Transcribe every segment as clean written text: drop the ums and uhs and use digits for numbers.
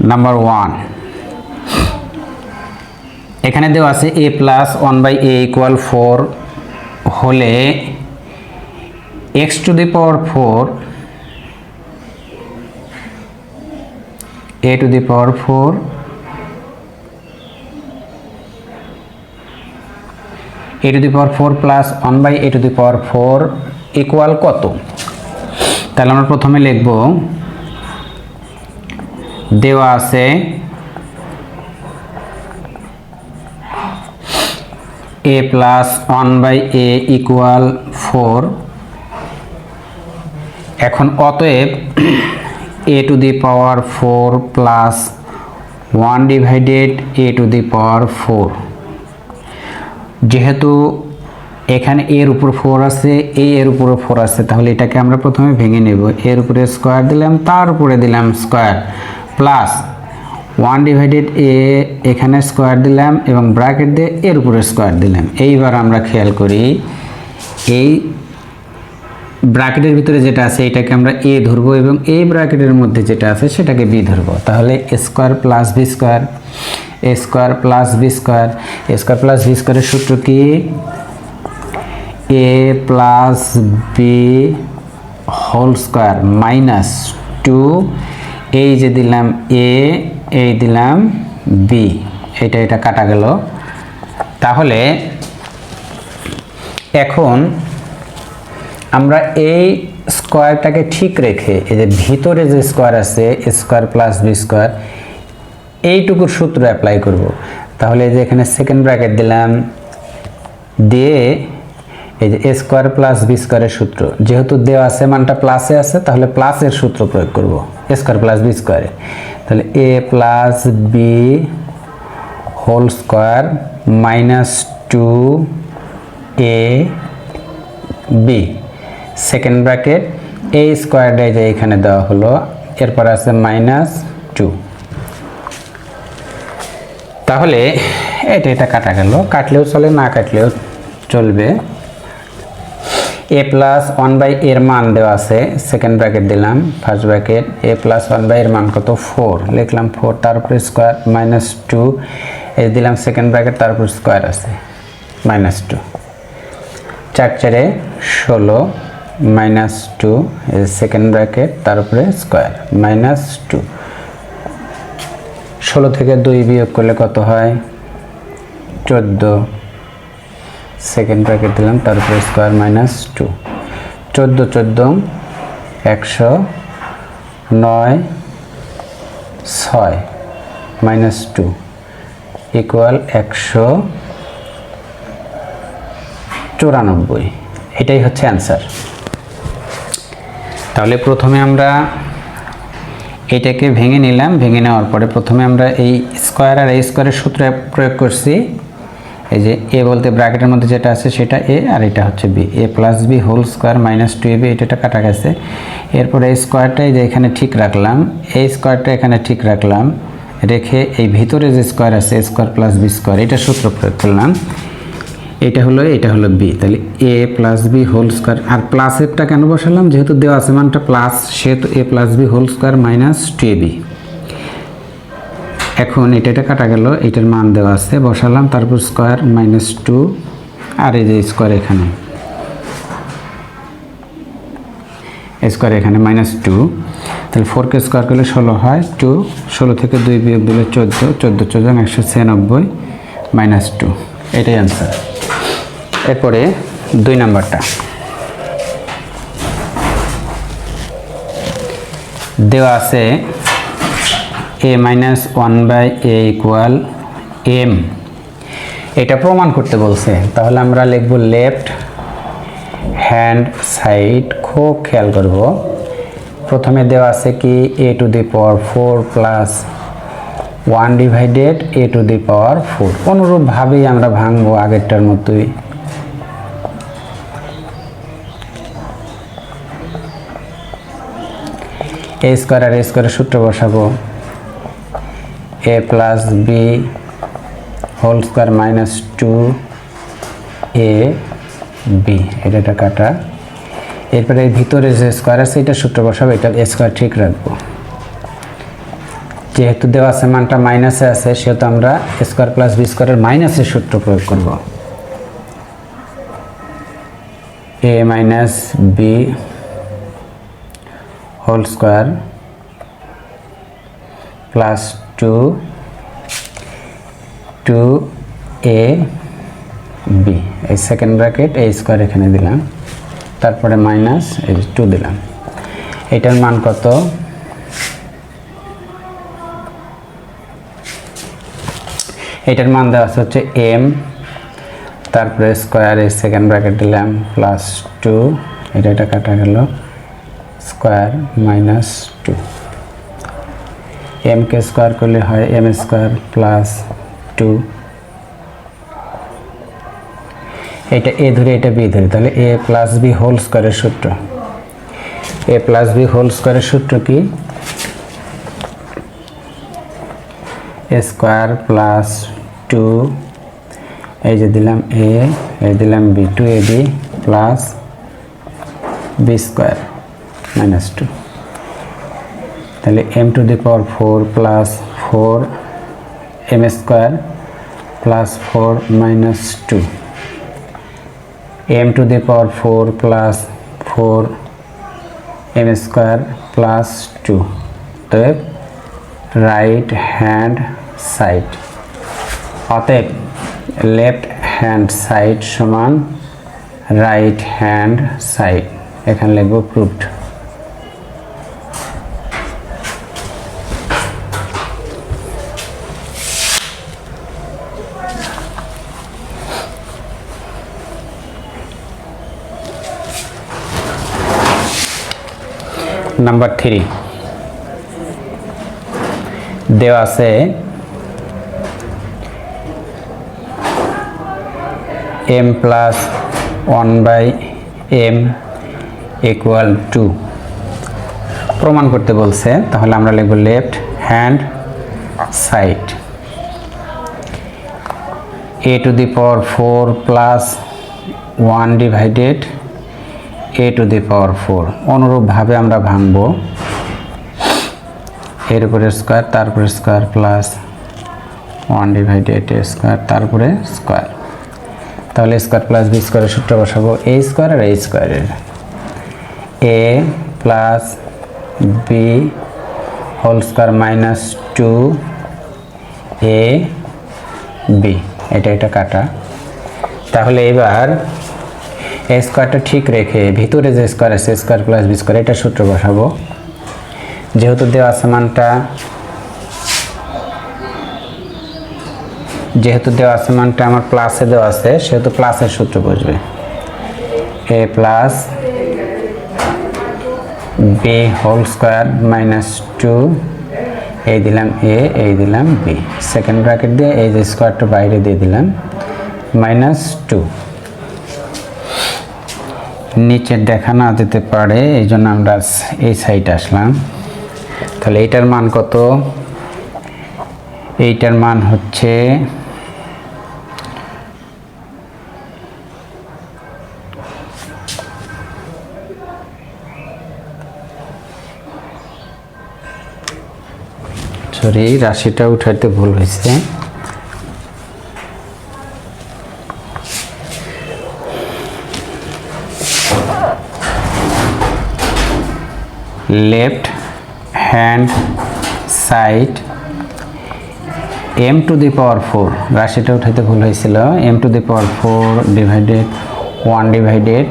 Number 1 এখানে দেওয়া আছে a প্লাস 1/a ইকুয়াল 4 হলে x two the power 4 a to the power 4 a to the power 4 plus 1/a two the power 4 equal কত? তাহলে আমরা প্রথমে লিখব দেওয়া আছে a প্লাস 1/a ইকুয়াল 4। এখন অতএব a to the power 4 plus 1 divided a to the power 4, যেহেতু এখানে এর উপর 4 আছে, এর উপরে 4 আছে, তাহলে এটাকে আমরা প্রথমে ভেঙে নেব। এর উপরে স্কোয়ার দিলাম, তার উপরে দিলাম স্কোয়ার, প্লাস 1 ডিভাইডেড a এখানে স্কোয়ার দিলাম এবং ব্র্যাকেট দিয়ে এর উপরে স্কোয়ার দিলাম। এইবার আমরা খেয়াল করি এই ব্র্যাকেটের ভিতরে যেটা আছে এটাকে আমরা a ধরবো এবং এই ব্র্যাকেটের মধ্যে যেটা আছে সেটাকে b ধরবো। তাহলে square plus B square, a square plus B square, a square plus B স্কোয়ারের সূত্র কি? a plus B whole square minus 2, এই যে দিলাম a, এই দিলাম b, এটা কাটা গেল। তাহলে এখন আমরা এই স্কোয়ারটাকে ঠিক রেখে এই যে ভিতরে যে স্কোয়ার আছে স্কোয়ার প্লাস বি স্কোয়ার, এইটুকুর সূত্র অ্যাপ্লাই করব। তাহলে এই যে এখানে সেকেন্ড ব্র্যাকেট দিলাম, দিয়ে এই যে এ স্কোয়ার প্লাস বি স্কোয়ারের সূত্র, যেহেতু দেওয়া আছে মানটা প্লাসে আছে তাহলে প্লাসের সূত্র প্রয়োগ করব এ স্কোয়ার প্লাস বি স্কোয়ারে। তাহলে a plus B whole square minus 2a b, second bracket a স্কোয়ারটা যে এখানে দেওয়া হলো, এরপর আছে মাইনাস 2। তাহলে এটা কাটা গেল, কাটলেও চলে না কাটলেও চলবে। a প্লাস 1/a এর মান দেওয়া আছে, সেকেন্ড ব্র্যাকেট দিলাম, first bracket a plus 1/a এর মান কত? 4, লিখলাম 4, তার উপরে স্কোয়ার মাইনাস 2, এই দিলাম সেকেন্ড ব্র্যাকেট, তার উপর স্কোয়ার আছে মাইনাস 2, 4 4 16 মাইনাস 2, এই সেকেন্ড ব্র্যাকেট, তার উপরে স্কোয়ার মাইনাস 2। 16 থেকে 2 বিয়োগ করলে কত হয়? 14, সেকেন্ড ব্র্যাকেট দিলাম, তার উপরে স্কোয়ার মাইনাস 2, 14 14 109 6 মাইনাস 2 ইকুয়াল 194। এটাই হচ্ছে অ্যান্সার। তাহলে প্রথমে আমরা এটাকে ভেঙে নিলাম, ভেঙে নেওয়ার পরে প্রথমে আমরা এই স্কোয়ার আর এই স্কোয়ারের সূত্র প্রয়োগ করছি। এই যে a বলতে ব্র্যাকেটের মধ্যে যেটা আছে সেটা a আর এটা হচ্ছে b, a plus B whole square minus 2ab, এটা কাটা গেছে। এরপরে এই স্কোয়ারটাই যে এখানে ঠিক রাখলাম, এই স্কোয়ারটা এখানে ঠিক রাখলাম, রেখে এই ভিতরে যে স্কোয়ার আছে স্কোয়ার প্লাস বি স্কোয়ার, এটা সূত্র প্রয়োগ করলাম। এটা হলো b, তাহলে a plus B whole square, আর প্লাসেরটা কেন বসালাম? যেহেতু দেওয়া আছে মানটা প্লাস, সেহেতু a plus B whole square minus 2ab। এখন এটা কাটা গেল, এটার মান দেওয়া আছে বসালাম, তারপর স্কোয়ার মাইনাস 2, আর এই যে স্কোয়ার এখানে, স্কোয়ার এখানে মাইনাস 2, তাহলে 4কে স্কোয়ার করলে 16 হয়, 2 16 থেকে 2 বিয়োগ দিলে 14, 14 14 196 মাইনাস 2, এটাই অ্যান্সার। এরপরে 2 নাম্বারটা দেওয়া আছে a minus 1/a equal m, এটা প্রমাণ করতে বলছে। তাহলে আমরা লিখব লেফট হ্যান্ড সাইড, খুব খেয়াল করব। প্রথমে দেওয়া আছে কি a to the power 4 plus 1 divided a to the power 4, অনুরূপভাবেই আমরা ভাঙবো আগেরটার মতোই। a স্কোয়ার আর a স্কোয়ারের সূত্র বসাবো, a plus B whole square minus 2ab, এটা কাটা। এরপরে ভিতরে যে স্কোয়ার আছে এটা সূত্র বসাবো, এটা স্কোয়ার ঠিক রাখবো। যেহেতু দেওয়া আছে মানটা মাইনাসে আছে, সেহেতু আমরা স্কোয়ার প্লাস বি স্কোয়ারের মাইনাসের সূত্র প্রয়োগ করব। A minus B whole square plus 2 A B, এই সেকেন্ড ব্র্যাকেট এ স্কোয়ার এখানে দিলাম, তারপরে মাইনাস এই 2 দিলাম। এটার মান কত? এটার মান দেওয়া আছে হচ্ছে এম, তারপরে স্কোয়ার এই সেকেন্ড ব্র্যাকেট দিলাম প্লাস 2, এটা কাটা গেল, স্কোয়ার মাইনাস 2। এম কে স্কোয়ার করলে হয় এম স্কোয়ার প্লাস 2, এটা এ ধরে এটা বি ধরে, তাহলে এ প্লাস বি হোল স্কোয়ারের সূত্র। এ প্লাস বি হোল স্কোয়ারের সূত্র কি? এ স্কোয়ার প্লাস 2, এই যে দিলাম এ, এই দিলাম b, 2ab plus B square minus 2, তাহলে m to the power 4 plus 4 m square plus 4 minus 2, m to the power 4 plus 4 m square plus 2, তো রাইট হ্যান্ড সাইড, অতএব লেফট হ্যান্ড সাইড সমান right hand side, এখানে লিখব proved. Number 3 দেওয়া আছে m plus 1/m equal to, প্রমাণ করতে বলছে, তাহলে আমরা লিখব left hand side a to the power 4 plus 1 divided a to the power 4, অনুরূপভাবে আমরা ভাঙব, এর উপরে স্কোয়ার, তারপরে square plus 1 divided a square, তারপরে স্কোয়ার, তাহলে স্কোয়ার প্লাস বি স্কোয়ারের সূত্র বসাবো a স্কোয়ার আর a স্কোয়ারের, a plus B whole square minus 2 a B, এটা কাটা। তাহলে এবার এ স্কোয়ারটা ঠিক রেখে ভিতরে যে স্কোয়ার আছে স্কোয়ার প্লাস বি স্কোয়ার, এটা সূত্র বসাবো। যেহেতু দেওয়া আছে মানটা, আমার প্লাসে দেওয়া আছে, সেহেতু প্লাসের সূত্র বসবে, A plus B whole square minus 2, এই দিলাম এ, এই দিলাম বি, সেকেন্ড ব্র্যাকেট দিয়ে এই যে স্কোয়ারটা বাইরে দিয়ে দিলাম মাইনাস 2। নিচে দেখা না যেতে পারে, এই জন্য আমরা এই সাইডে আসলাম। তাহলে এইটার মান কত? এইটার মান হচ্ছে সরি, রাশিটা উঠাইতে ভুল হয়েছে, left hand side m to the power 4, রাশিটা উঠাইতে ভুল হয়েছিল, m to the power 4 divided 1 divided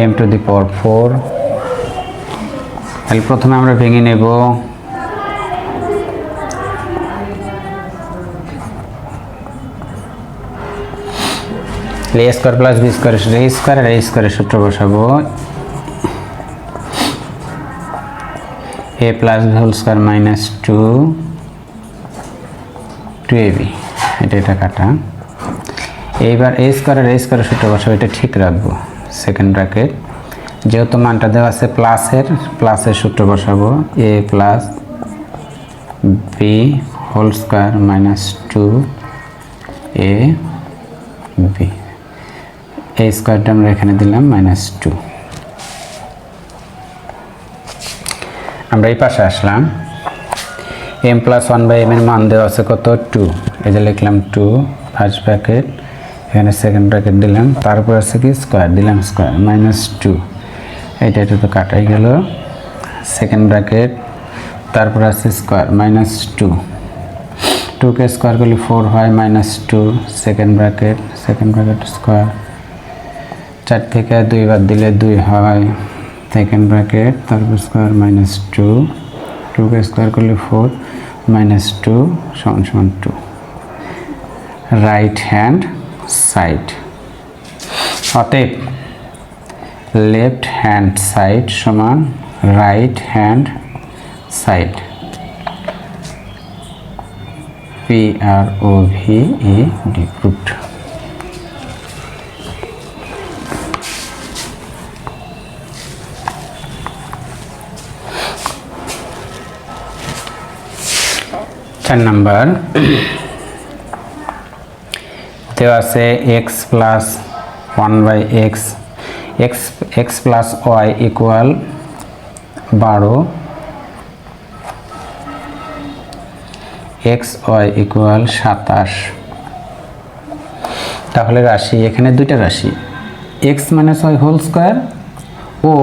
m to the power 4, তাহলে প্রথমে আমরা ভেঙে নেব, a square plus B square, a square আর a স্কোয়ারের সূত্র বসাবো, a plus B whole square minus 2ab, এটা কাটা। এইবার a স্কোয়ার আর a স্কোয়ারের সূত্র বসাবো, এটা ঠিক রাখবো, সেকেন্ড ব্র্যাকেট, যেহেতু মানটা দেওয়া আছে প্লাসের সূত্র বসাবো, a plus B whole square minus 2ab, এই স্কোয়ারটা আমরা এখানে দিলাম মাইনাস 2। আমরা এই পাশে আসলাম, M plus one by M এর মান দেওয়া আছে কত 2, এই যে লিখলাম 2 ফার্স্ট ব্র্যাকেট, এখানে সেকেন্ড ব্র্যাকেট দিলাম, তারপর আছে কি স্কোয়ার দিলাম, স্কোয়ার -2, এটা তো কাটাই গেল, সেকেন্ড ব্র্যাকেট, তারপর আছে স্কোয়ার -2, 2 কে স্কোয়ার করলে 4 হয়, -2 সেকেন্ড ব্র্যাকেট স্কোয়ার, 4 থেকে 2 বাদ দিলে 2 হয়, সেকেন্ড ব্র্যাকেট, তারপর স্কোয়ার -2, 2 কে স্কোয়ার করলে 4 -2 = 2, রাইট হ্যান্ড সাইড। অতএব লেফট হ্যান্ড সাইড সমান right hand side, PROVED proved। চার নাম্বার দেওয়া আছে x plus 1/x, x plus y equal 12, xy equal 27। তাহলে রাশি এখানে দুইটা রাশি x minus y whole square ও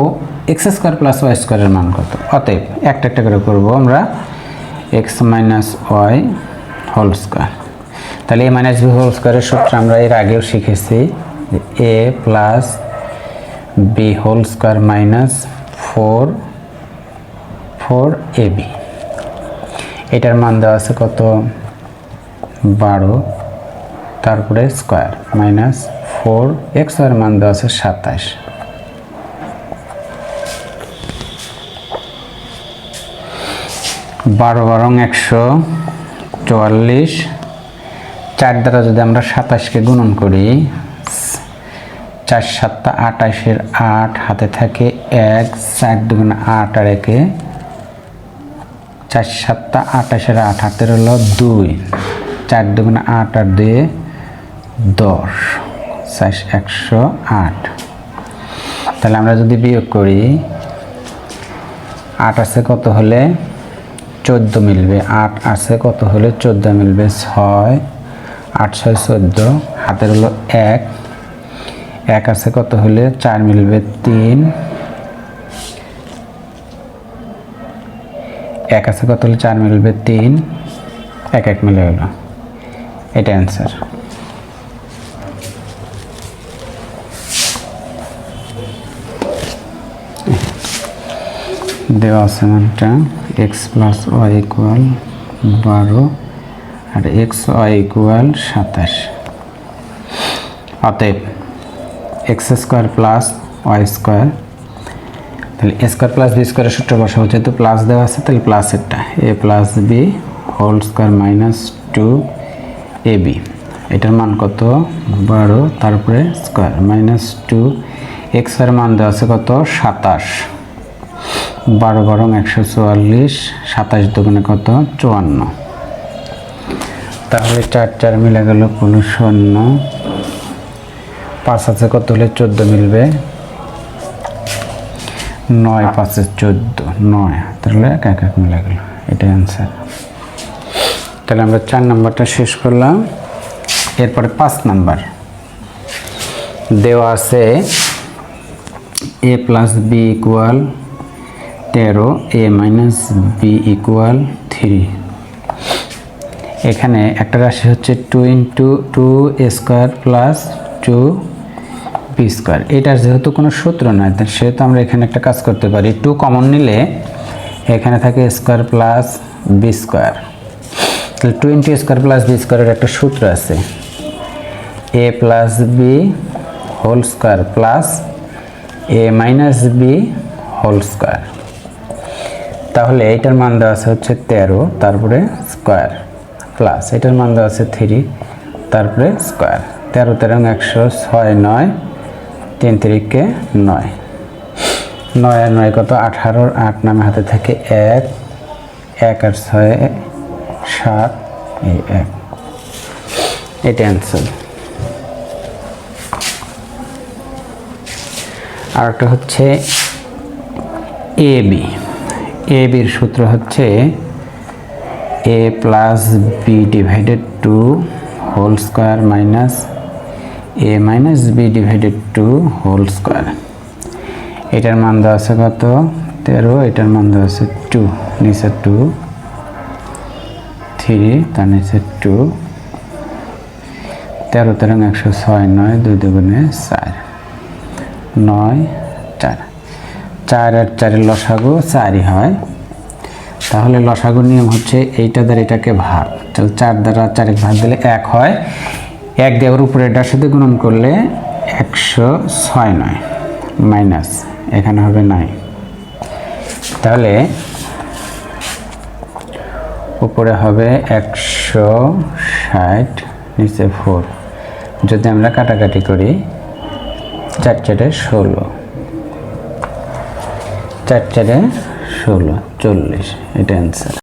x স্কোয়ার প্লাস y স্কোয়ারের মান কত। অতএব একটা একটা করে করবো আমরা, x minus y whole square, তাহলে a মাইনাস b হোল স্কোয়ারের সূত্র আমরা এর আগেও শিখেছি, a plus b whole square minus 4ab, এটার মান দেওয়া আছে কত 12, তারপরে স্কোয়ার মাইনাস 4x এর মান দেওয়া আছে 27, 12 বারং 144, 4 দ্বারা যদি আমরা 27কে গুণন করি, 4 7 28, 8 হাতে থাকে 1, 4 2 8 আর 1 4 7 28, 8 হাতের হলো 2, 4 2 8 আর 2 10, 108। তাহলে আমরা যদি বিয়োগ করি, 8 আছে কত হলে 14 মিলবে, 8 আছে কত হলে 14 মিলবে, 6 8 6 14, হাতের হলো 1, 1 আছে কত হলে 4 মিলবে, 3 1 আছে কত হলে 4 মিলবে, 3 1 1 মিলে গেল, এটা অ্যান্সার। দেওয়া আছে মানটা x প্লাস y ইকুয়াল 12 আর xy ইকুয়াল 27। অতএব x square plus y square, তাহলে a স্কোয়ার প্লাস b স্কোয়ারের সূত্র বসাবো, যেহেতু প্লাস দেওয়া আছে তাহলে প্লাসেরটা a plus b whole square minus 2ab, এটার মান কত 12, তারপরে স্কোয়ার মাইনাস 2, x এর মান দেওয়া আছে কত 27, 12 বারং 144, 27 দুগুণে কত 54, তাহলে 4 4 মিলে গেল 55, 5 আছে কত হলে 14 মিলবে, 9 5 14, 9 তাহলে 1 1 মিলে গেল, এটাই অ্যান্সার। তাহলে আমরা 4 নাম্বারটা শেষ করলাম। এরপরে 5 নাম্বার দেওয়া আছে a plus b equal 13, a minus b equal 3। এখানে একটা রাশি হচ্ছে 2 × 2a square plus 2b square, এটার যেহেতু কোনো সূত্র নয় সেহেতু আমরা এখানে একটা কাজ করতে পারি, 2 কমন নিলে এখানে থাকে স্কোয়ার প্লাস b স্কোয়ার, তাহলে 2 × a স্কোয়ার প্লাস b স্কোয়ারের একটা সূত্র আছে, a plus b whole square plus a minus b whole square. তাহলে এইটার মান দেওয়া আছে হচ্ছে 13, তারপরে স্কোয়ার প্লাস এটার মান দেওয়া আছে 3, তারপরে স্কোয়ার, 13 13 106, 9 3 3 কে 9, 9 আর 9 কত 18, 8 নামে হাতে থাকে 1, 1 আর 6 7, এই 1, এটা অ্যান্সার। আর একটা হচ্ছে AB, এর সূত্র হচ্ছে A plus B divided two whole square minus A minus B divided two whole square. এটার মান দেওয়া আছে কত 13, এটার মান দেওয়া আছে 2, নিচে 2 3 তার নিচে 2, 13 13 106, 9 2 দুগুণে 4, 9 4, 4 আর 4 লসাগু 4ই হয়। তাহলে লসাগু নিয়ম হচ্ছে এইটা দ্বারা এটাকে ভাগ, তাহলে 4 দ্বারা 4 ভাগ দিলে 1 হয়, 1 দিয়ে আবার উপরে এটার সাথে গুণন করলে 106 নয় মাইনাস এখানে হবে 9। তাহলে উপরে হবে 160 নিচে 4, যদি আমরা কাটাকাটি করি 4 4 16, 4 4 16 40, এটা অ্যান্সার।